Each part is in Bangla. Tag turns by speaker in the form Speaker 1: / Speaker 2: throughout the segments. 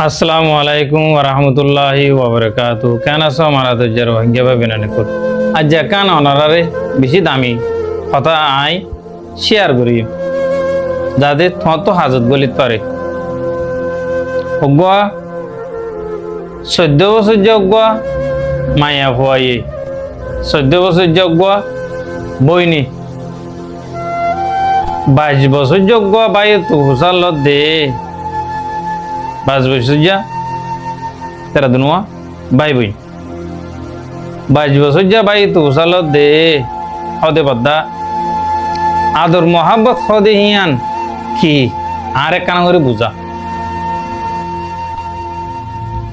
Speaker 1: আসসালামু আলাইকুম ওরহমতুল্লাহি ওবরাকাতু। কেন আছো আমার আদর্যের ভাগ্য বিনানি কর আজ যে কান অনারারে বেশি দামি কথা আই শেয়ার করি যাদের তো হাজত গলিত পারে অগুয়া 14 বছর যোগ্যা মায়া ফুয়াইয়ে 14 বছর যোগ্যা বইনি 22 বছর যোগ্যা বাই তো হুসাল দে 22 বছর যা তেরা দুনুয়া বাই বই 22 বছর যা বাই তো হুসাল দে হদে বদ্দা আদর মোহাব্বত হদে হিয়ান কি আর এক কানা করে বুঝা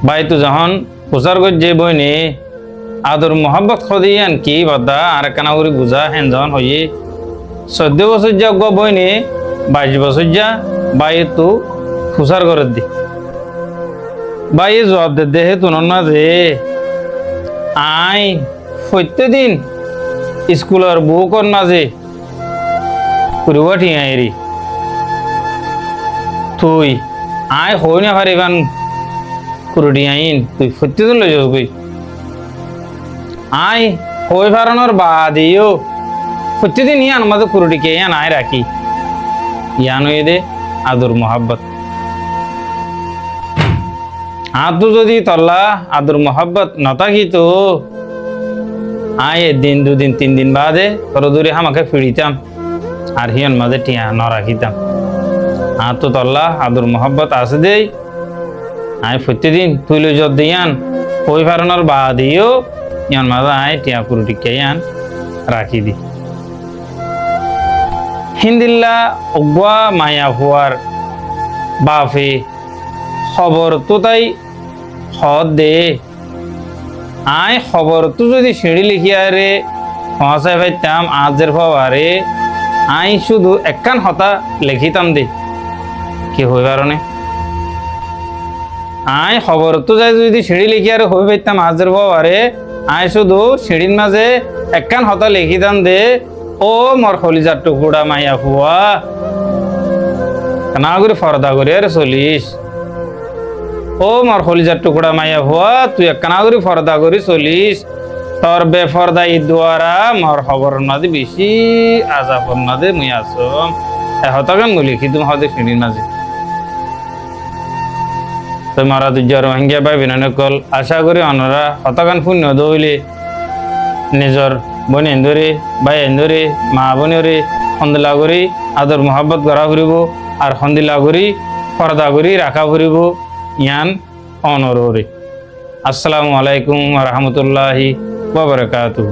Speaker 1: বাই তো যখন হুসার গজ্জে বইনে আদর মোহাব্বত হদে হিয়ান কি বদ্দা আর এক কানা করে বুঝা হেন যখন হইয়ে 14 বছর যা গো বইনে 22 বছর যা বাই তো হুসার করে দি বাই জবাব দে দেহে তুনন মাঝে আই প্রত্যেকদিন স্কুলের বুকর মাঝে কুড়িবা ঠিয়াইরি তুই আই হই না পারিবান কুড়ি আইন তুই প্রত্যেকদিন লই যাস গই আই হই পারানোর বাদিও প্রত্যেকদিন ইয়ান মাঝে কুড়িকে ইয়ান আয় রাখি ইয়ান হয়ে দে আদর মোহাব্বত আদু যদি তল্লা আদর মোহাব্বত নতাকি তো আয় দিন দুদিন 3 দিন বাদে তোর দূরে আমাকে ফিরিতাম আর হিয়ন মাঝে টিয়া ন রাখিতাম তো তল্লা আদর মোহাব্বত আছে দেই আয় প্রত্যেকদিন তুই লই যত দিয়ান ওই ফারণর বাদিও ইয়ান মাঝে আয় টিয়া পুরুটিকে ইয়ান রাখি দি হিন্দিল্লা অগুয়া মায়া হুয়ার বাফে খবর তো তাই হদ দে আয় খবর তো যদি সিঁড়ি লিখিয়া রে পৌঁছাই পাইতাম আজের পাওয়ারে আই শুধু একখান হতা লিখিতাম দে কি হই কারণে আয় খবর তো যাই যদি সিঁড়ি লিখিয়া রে হই পাইতাম আজের পাওয়ারে আয় শুধু সিঁড়ির মাঝে একখান হতা লিখিতাম দে ও মর খলিজার টুকুড়া মাইয়া ফুয়া না করে ফরদা করে আরে চলিস ও মর খলিজার টুকুড়া মাইয়া ভুয়া তুই একখানা করে ফরদা করি চলিস তোর বেফরদাই দ্বারা মর খবর নাদে বেশি আজাবর নাদে মুই আছো হতগান গুলি কি তুমি হদে ফিরির মাঝে তো মারা দুর্যার ভাঙ্গিয়া পাই বিনয় কল আশা করি অনরা হতগান পুণ্য দইলে নিজর বোন এন্দরে ভাই এন্দরে মা বোনরে সন্দিলা করি আদর মোহাব্বত করা ফুরিব আর সন্দিলা করি ফরদা করি রাখা ফুরিব ইয়ান অনরে। আসসালামু আলাইকুম ওয়া রাহমাতুল্লাহি ওয়া বারাকাতুহু।